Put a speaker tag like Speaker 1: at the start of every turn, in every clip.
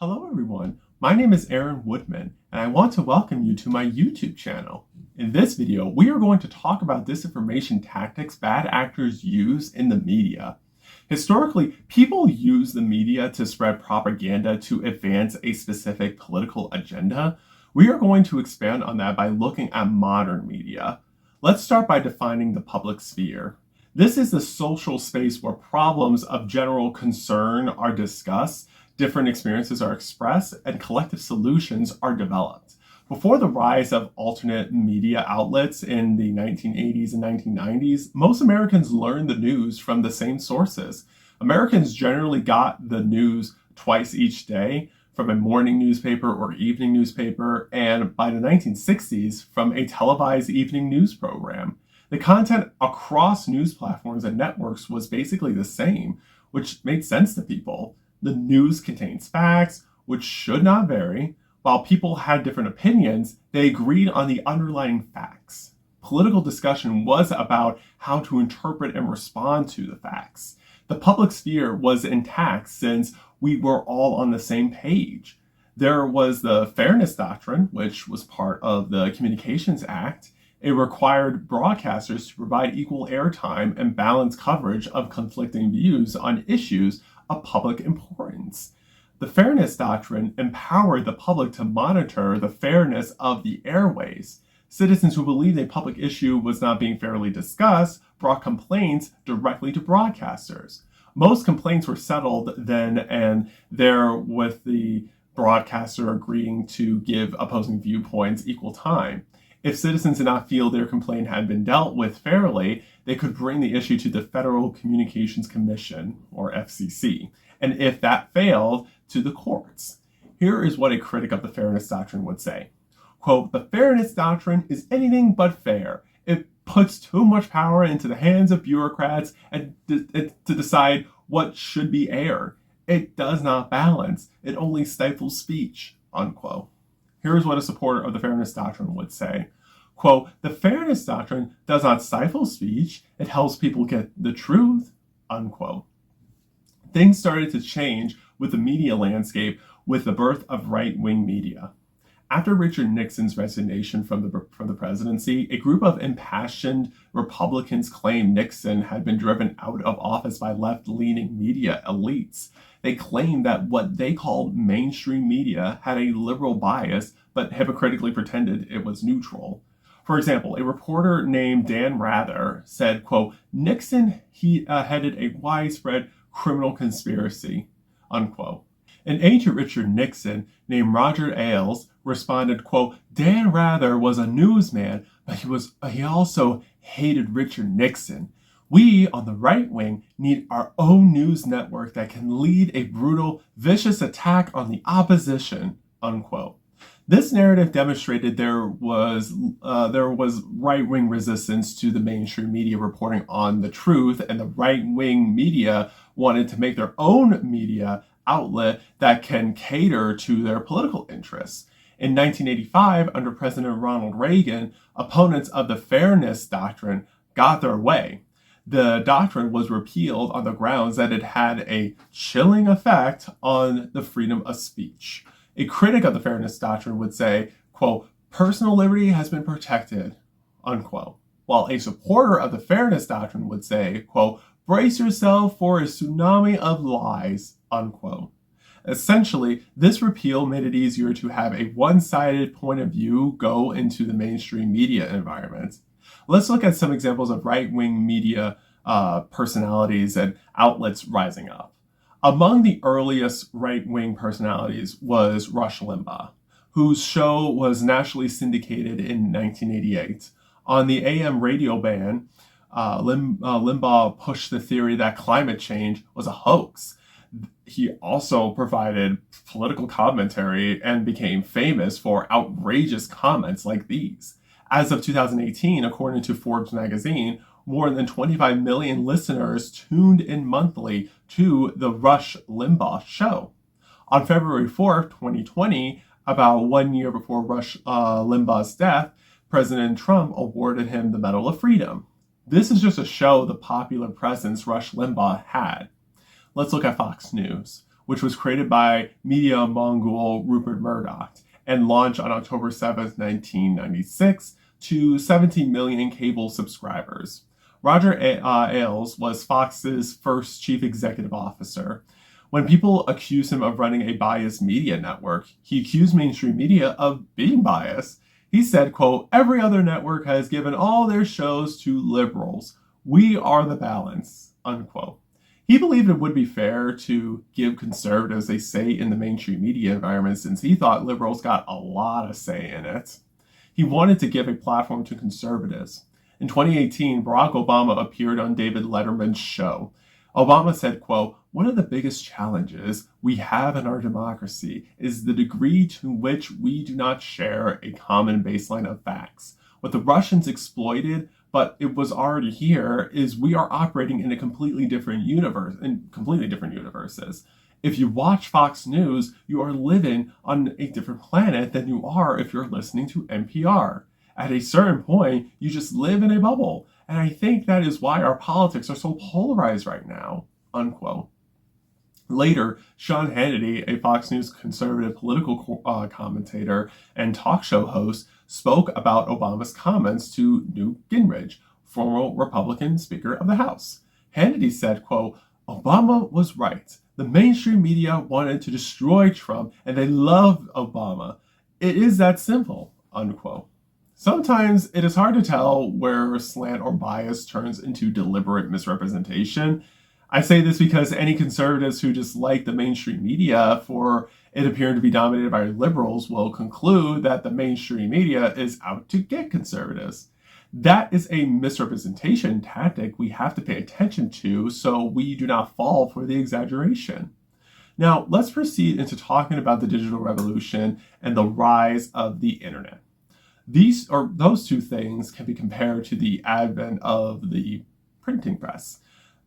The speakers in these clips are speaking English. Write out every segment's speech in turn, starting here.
Speaker 1: Hello everyone, my name is Aaron Woodman, and I want to welcome you to my YouTube channel. In this video, we are going to talk about disinformation tactics bad actors use in the media. Historically, people use the media to spread propaganda to advance a specific political agenda. We are going to expand on that by looking at modern media. Let's start by defining the public sphere. This is the social space where problems of general concern are discussed, different experiences are expressed, and collective solutions are developed. Before the rise of alternate media outlets in the 1980s and 1990s, most Americans learned the news from the same sources. Americans generally got the news twice each day, from a morning newspaper or evening newspaper, and by the 1960s, from a televised evening news program. The content across news platforms and networks was basically the same, which made sense to people. The news contains facts, which should not vary. While people had different opinions, they agreed on the underlying facts. Political discussion was about how to interpret and respond to the facts. The public sphere was intact since we were all on the same page. There was the Fairness Doctrine, which was part of the Communications Act. It required broadcasters to provide equal airtime and balanced coverage of conflicting views on issues of public importance. The Fairness Doctrine empowered the public to monitor the fairness of the airways. Citizens who believed a public issue was not being fairly discussed brought complaints directly to broadcasters. Most complaints were settled then and there, with the broadcaster agreeing to give opposing viewpoints equal time. If citizens did not feel their complaint had been dealt with fairly, they could bring the issue to the Federal Communications Commission, or FCC, and if that failed, to the courts. Here is what a critic of the Fairness Doctrine would say. Quote, "The Fairness Doctrine is anything but fair. It puts too much power into the hands of bureaucrats and to decide what should be aired. It does not balance. It only stifles speech," unquote. Here's what a supporter of the Fairness Doctrine would say. Quote, "The Fairness Doctrine does not stifle speech. It helps people get the truth," unquote. Things started to change with the media landscape with the birth of right-wing media. After Richard Nixon's resignation from the presidency, a group of impassioned Republicans claimed Nixon had been driven out of office by left-leaning media elites. They claimed that what they called mainstream media had a liberal bias, but hypocritically pretended it was neutral. For example, a reporter named Dan Rather said, quote, "Nixon headed a widespread criminal conspiracy," unquote. An aide to Richard Nixon named Roger Ailes responded, quote, "Dan Rather was a newsman, but he also hated Richard Nixon. We, on the right wing, need our own news network that can lead a brutal, vicious attack on the opposition," unquote. This narrative demonstrated there was right-wing resistance to the mainstream media reporting on the truth, and the right-wing media wanted to make their own media outlet that can cater to their political interests. In 1985, under President Ronald Reagan, opponents of the Fairness Doctrine got their way. The doctrine was repealed on the grounds that it had a chilling effect on the freedom of speech. A critic of the Fairness Doctrine would say, quote, "Personal liberty has been protected," unquote. While a supporter of the Fairness Doctrine would say, quote, "Brace yourself for a tsunami of lies," unquote. Essentially, this repeal made it easier to have a one-sided point of view go into the mainstream media environment. Let's look at some examples of right-wing media personalities and outlets rising up. Among the earliest right-wing personalities was Rush Limbaugh, whose show was nationally syndicated in 1988. On the AM radio band, Limbaugh pushed the theory that climate change was a hoax. He also provided political commentary and became famous for outrageous comments like these. As of 2018, according to Forbes magazine, more than 25 million listeners tuned in monthly to the Rush Limbaugh show. On February 4th, 2020, about 1 year before Rush Limbaugh's death, President Trump awarded him the Medal of Freedom. This is just to show the popular presence Rush Limbaugh had. Let's look at Fox News. which was created by media mogul Rupert Murdoch and launched on October 7th, 1996 to 17 million cable subscribers. Roger Ailes was Fox's first chief executive officer. When people accused him of running a biased media network, he accused mainstream media of being biased. He said, quote, "Every other network has given all their shows to liberals. We are the balance," unquote. He believed it would be fair to give conservatives a say in the mainstream media environment since he thought liberals got a lot of say in it. He wanted to give a platform to conservatives. In 2018, Barack Obama appeared on David Letterman's show. Obama said, quote, "One of the biggest challenges we have in our democracy is the degree to which we do not share a common baseline of facts. What the Russians exploited, but it was already here, is we are operating in a completely different universe, in completely different universes. If you watch Fox News, you are living on a different planet than you are if you're listening to NPR. At a certain point, you just live in a bubble. And I think that is why our politics are so polarized right now," unquote. Later, Sean Hannity, a Fox News conservative political commentator and talk show host, spoke about Obama's comments to Newt Gingrich, former Republican Speaker of the House. Hannity said, quote, "Obama was right. The mainstream media wanted to destroy Trump and they loved Obama. It is that simple," unquote. Sometimes it is hard to tell where slant or bias turns into deliberate misrepresentation. I say this because any conservatives who dislike the mainstream media for it appearing to be dominated by liberals will conclude that the mainstream media is out to get conservatives. That is a misrepresentation tactic we have to pay attention to so we do not fall for the exaggeration. Now, let's proceed into talking about the digital revolution and the rise of the internet. Those two things can be compared to the advent of the printing press.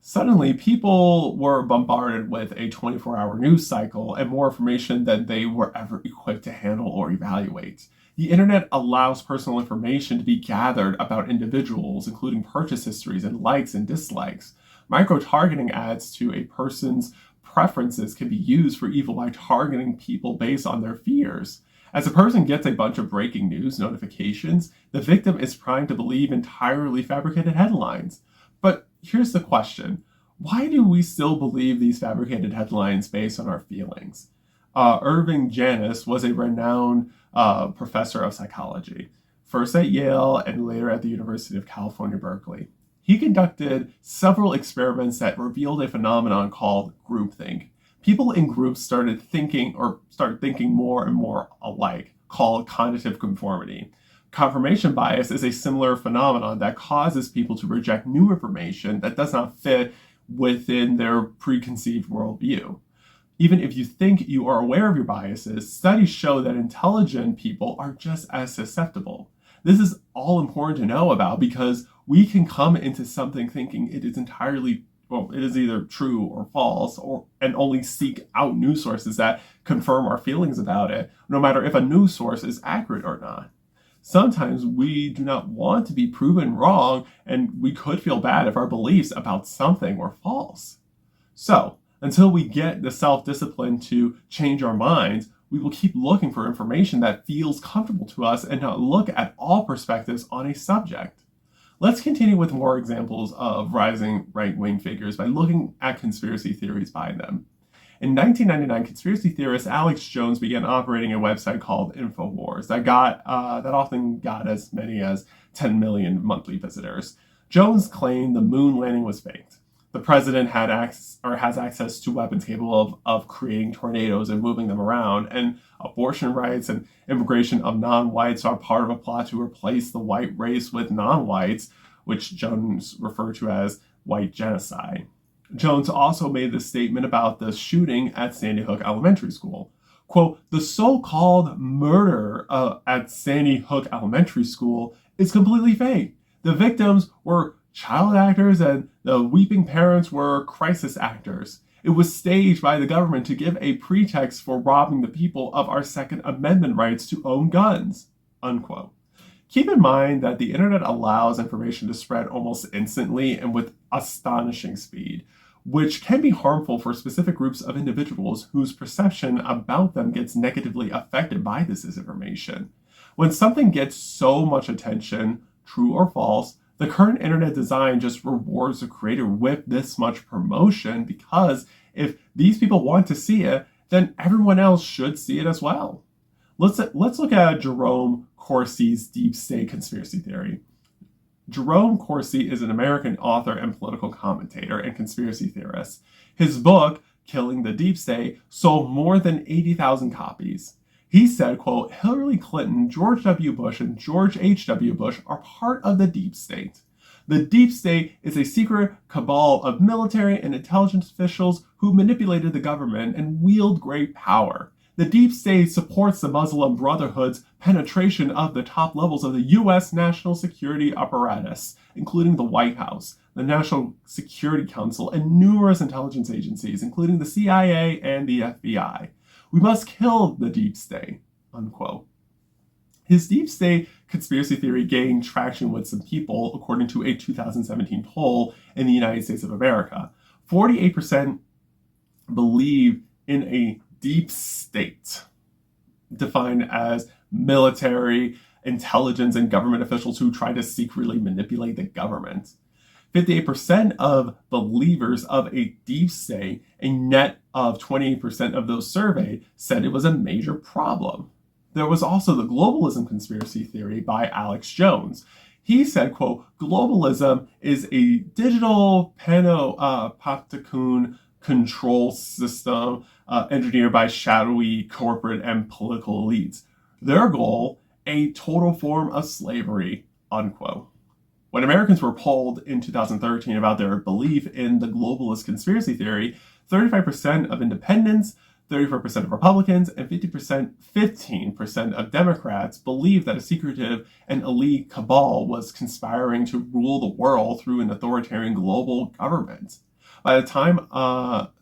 Speaker 1: Suddenly, people were bombarded with a 24-hour news cycle and more information than they were ever equipped to handle or evaluate. The internet allows personal information to be gathered about individuals, including purchase histories and likes and dislikes. Microtargeting adds to a person's preferences can be used for evil by targeting people based on their fears. As a person gets a bunch of breaking news notifications, the victim is primed to believe entirely fabricated headlines. But here's the question. Why do we still believe these fabricated headlines based on our feelings? Irving Janis was a renowned professor of psychology, first at Yale and later at the University of California, Berkeley. He conducted several experiments that revealed a phenomenon called groupthink. People in groups started thinking more and more alike, called cognitive conformity. Confirmation bias is a similar phenomenon that causes people to reject new information that does not fit within their preconceived worldview. Even if you think you are aware of your biases, studies show that intelligent people are just as susceptible. This is all important to know about because we can come into something thinking it is it is either true or false, and only seek out news sources that confirm our feelings about it, no matter if a news source is accurate or not. Sometimes we do not want to be proven wrong, and we could feel bad if our beliefs about something were false. So, until we get the self-discipline to change our minds, we will keep looking for information that feels comfortable to us and not look at all perspectives on a subject. Let's continue with more examples of rising right-wing figures by looking at conspiracy theories by them. In 1999, conspiracy theorist Alex Jones began operating a website called InfoWars that often got as many as 10 million monthly visitors. Jones claimed the moon landing was faked. The president has access to weapons capable of creating tornadoes and moving them around, and abortion rights and immigration of non-whites are part of a plot to replace the white race with non-whites, which Jones referred to as white genocide. Jones also made this statement about the shooting at Sandy Hook Elementary School. Quote, "The so-called murder at Sandy Hook Elementary School is completely fake. The victims were child actors and the weeping parents were crisis actors. It was staged by the government to give a pretext for robbing the people of our Second Amendment rights to own guns," unquote. Keep in mind that the internet allows information to spread almost instantly and with astonishing speed. which can be harmful for specific groups of individuals whose perception about them gets negatively affected by this disinformation. When something gets so much attention, true or false, the current internet design just rewards the creator with this much promotion, because if these people want to see it, then everyone else should see it as well. Let's look at Jerome Corsi's deep state conspiracy theory. Jerome Corsi is an American author and political commentator and conspiracy theorist. His book, Killing the Deep State, sold more than 80,000 copies. He said, quote, Hillary Clinton, George W. Bush, and George H.W. Bush are part of the deep state. The deep state is a secret cabal of military and intelligence officials who manipulated the government and wield great power. The deep state supports the Muslim Brotherhood's penetration of the top levels of the U.S. national security apparatus, including the White House, the National Security Council, and numerous intelligence agencies, including the CIA and the FBI. We must kill the deep state, unquote. His deep state conspiracy theory gained traction with some people, according to a 2017 poll in the United States of America. 48% believe in a deep state, defined as military, intelligence, and government officials who try to secretly manipulate the government. 58% of believers of a deep state, a net of 28% of those surveyed, said it was a major problem. There was also the globalism conspiracy theory by Alex Jones. He said, quote, globalism is a digital panopticon control system engineered by shadowy corporate and political elites. Their goal, a total form of slavery, unquote. When Americans were polled in 2013 about their belief in the globalist conspiracy theory, 35% of independents, 34% of Republicans, and 15% of Democrats believed that a secretive and elite cabal was conspiring to rule the world through an authoritarian global government. By the time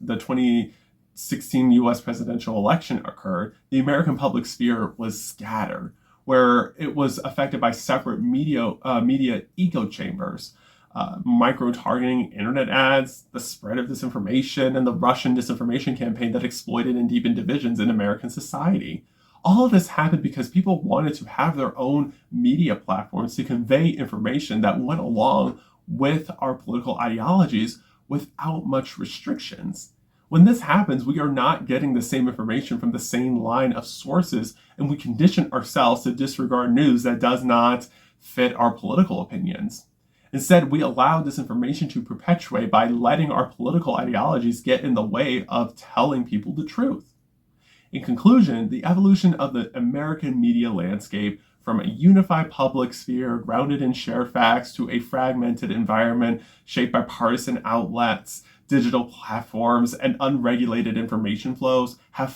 Speaker 1: the 2016 US presidential election occurred, the American public sphere was scattered, where it was affected by separate media echo chambers, micro-targeting, internet ads, the spread of disinformation, and the Russian disinformation campaign that exploited and deepened divisions in American society. All of this happened because people wanted to have their own media platforms to convey information that went along with our political ideologies without much restrictions. When this happens, we are not getting the same information from the same line of sources, and we condition ourselves to disregard news that does not fit our political opinions. Instead, we allow disinformation to perpetuate by letting our political ideologies get in the way of telling people the truth. In conclusion, the evolution of the American media landscape from a unified public sphere grounded in shared facts to a fragmented environment shaped by partisan outlets, digital platforms, and unregulated information flows has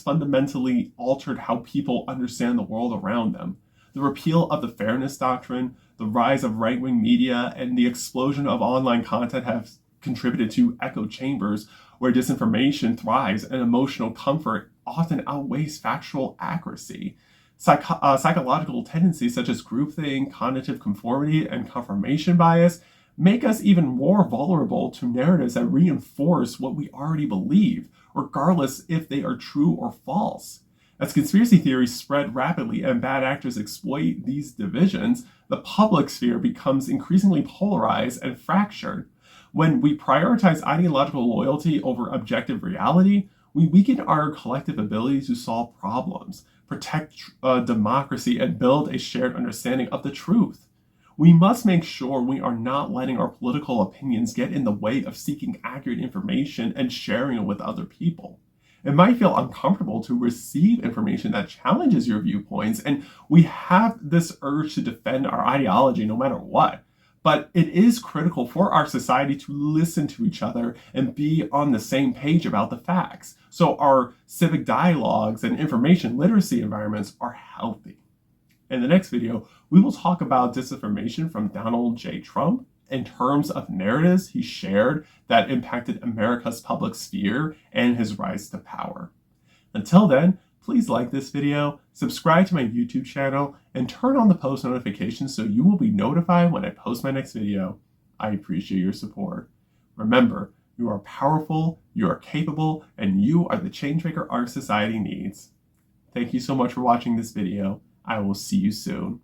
Speaker 1: fundamentally altered how people understand the world around them. The repeal of the Fairness Doctrine, the rise of right-wing media, and the explosion of online content have contributed to echo chambers where disinformation thrives and emotional comfort often outweighs factual accuracy. Psychological tendencies such as groupthink, cognitive conformity, and confirmation bias make us even more vulnerable to narratives that reinforce what we already believe, regardless if they are true or false. As conspiracy theories spread rapidly and bad actors exploit these divisions, the public sphere becomes increasingly polarized and fractured. When we prioritize ideological loyalty over objective reality, we weaken our collective ability to solve problems, protect democracy, and build a shared understanding of the truth. We must make sure we are not letting our political opinions get in the way of seeking accurate information and sharing it with other people. It might feel uncomfortable to receive information that challenges your viewpoints, and we have this urge to defend our ideology no matter what. But it is critical for our society to listen to each other and be on the same page about the facts, so our civic dialogues and information literacy environments are healthy. In the next video, we will talk about disinformation from Donald J. Trump in terms of narratives he shared that impacted America's public sphere and his rise to power. Until then, please like this video, subscribe to my YouTube channel, and turn on the post notifications so you will be notified when I post my next video. I appreciate your support. Remember, you are powerful, you are capable, and you are the changemaker our society needs. Thank you so much for watching this video. I will see you soon.